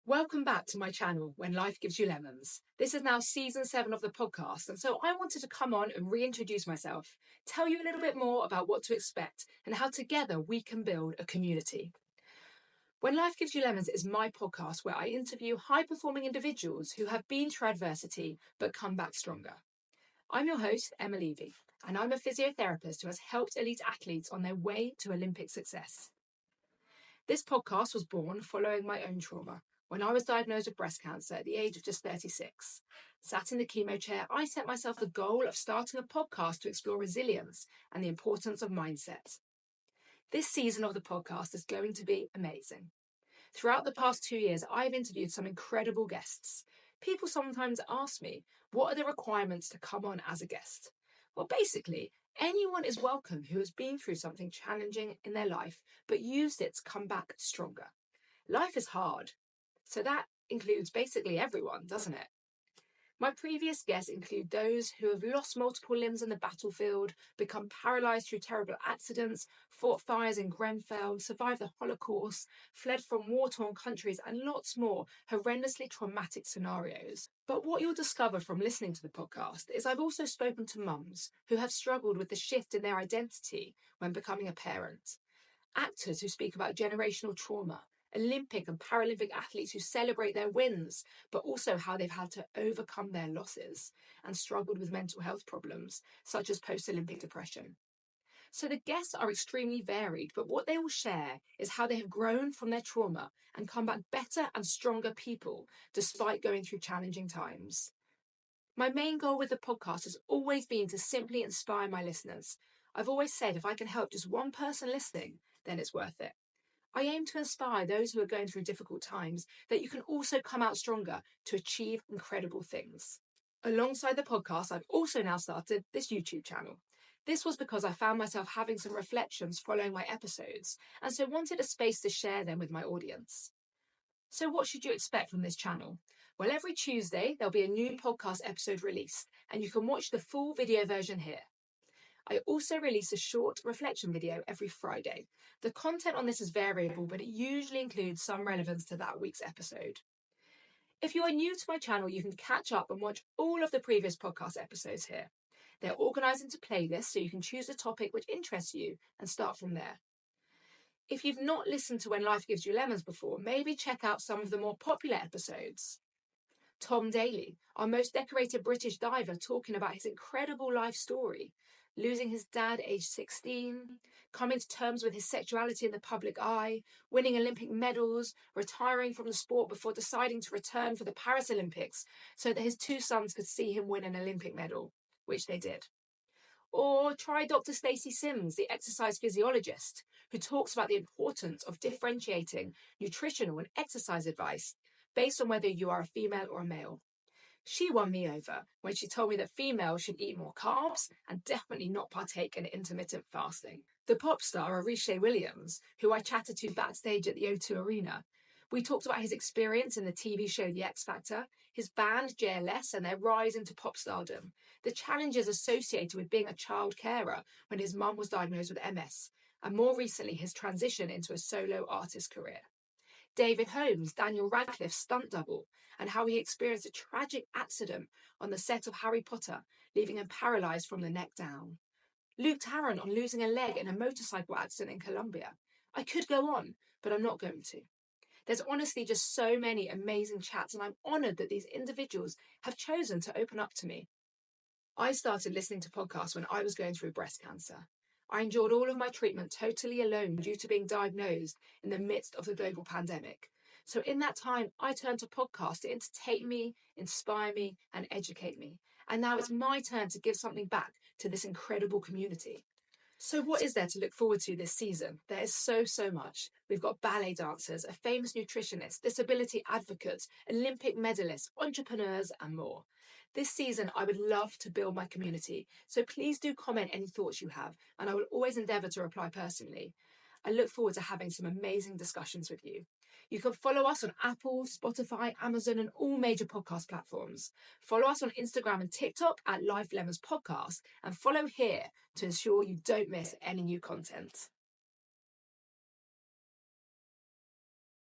Welcome back to my channel, When Life Gives You Lemons. This is now season 7 of the podcast, and so I wanted to come on and reintroduce myself, tell you a little bit more about what to expect and how together we can build a community. When Life Gives You Lemons is my podcast where I interview high-performing individuals who have been through adversity but come back stronger. I'm your host, Emma Levy, and I'm a physiotherapist who has helped elite athletes on their way to Olympic success. This podcast was born following my own trauma. When I was diagnosed with breast cancer at the age of just 36, sat in the chemo chair, I set myself the goal of starting a podcast to explore resilience and the importance of mindset. This season of the podcast is going to be amazing. Throughout the past 2 years, I've interviewed some incredible guests. People sometimes ask me, what are the requirements to come on as a guest? Well, basically, anyone is welcome who has been through something challenging in their life, but used it to come back stronger. Life is hard. So that includes basically everyone, doesn't it? My previous guests include those who have lost multiple limbs in the battlefield, become paralysed through terrible accidents, fought fires in Grenfell, survived the Holocaust, fled from war-torn countries, and lots more horrendously traumatic scenarios. But what you'll discover from listening to the podcast is I've also spoken to mums who have struggled with the shift in their identity when becoming a parent, actors who speak about generational trauma, Olympic and Paralympic athletes who celebrate their wins, but also how they've had to overcome their losses and struggled with mental health problems, such as post-Olympic depression. So the guests are extremely varied, but what they all share is how they have grown from their trauma and come back better and stronger people, despite going through challenging times. My main goal with the podcast has always been to simply inspire my listeners. I've always said if I can help just one person listening, then it's worth it. I aim to inspire those who are going through difficult times that you can also come out stronger to achieve incredible things. Alongside the podcast, I've also now started this YouTube channel. This was because I found myself having some reflections following my episodes, and so wanted a space to share them with my audience. So what should you expect from this channel? Well, every Tuesday, there'll be a new podcast episode released, and you can watch the full video version here. I also release a short reflection video every Friday. The content on this is variable, but it usually includes some relevance to that week's episode. If you are new to my channel, you can catch up and watch all of the previous podcast episodes here. They're organised into playlists, so you can choose a topic which interests you and start from there. If you've not listened to When Life Gives You Lemons before, maybe check out some of the more popular episodes. Tom Daley, our most decorated British diver, talking about his incredible life story, losing his dad aged 16, coming to terms with his sexuality in the public eye, winning Olympic medals, retiring from the sport before deciding to return for the Paris Olympics so that his 2 sons could see him win an Olympic medal, which they did. Or try Dr. Stacey Sims, the exercise physiologist, who talks about the importance of differentiating nutritional and exercise advice based on whether you are a female or a male. She won me over when she told me that females should eat more carbs and definitely not partake in intermittent fasting. The pop star Arishe Williams, who I chatted to backstage at the O2 Arena, we talked about his experience in the TV show The X Factor, his band JLS and their rise into pop stardom, the challenges associated with being a child carer when his mum was diagnosed with MS, and more recently his transition into a solo artist career. David Holmes, Daniel Radcliffe's stunt double, and how he experienced a tragic accident on the set of Harry Potter, leaving him paralysed from the neck down. Luke Tarrant on losing a leg in a motorcycle accident in Colombia. I could go on, but I'm not going to. There's honestly just so many amazing chats, and I'm honoured that these individuals have chosen to open up to me. I started listening to podcasts when I was going through breast cancer. I endured all of my treatment totally alone due to being diagnosed in the midst of the global pandemic. So in that time, I turned to podcasts to entertain me, inspire me, and educate me. And now it's my turn to give something back to this incredible community. So what is there to look forward to this season? There is so much. We've got ballet dancers, a famous nutritionist, disability advocates, Olympic medalists, entrepreneurs, and more. This season, I would love to build my community, so please do comment any thoughts you have, and I will always endeavour to reply personally. I look forward to having some amazing discussions with you. You can follow us on Apple, Spotify, Amazon, and all major podcast platforms. Follow us on Instagram and TikTok at Life Lemons Podcast, and follow here to ensure you don't miss any new content.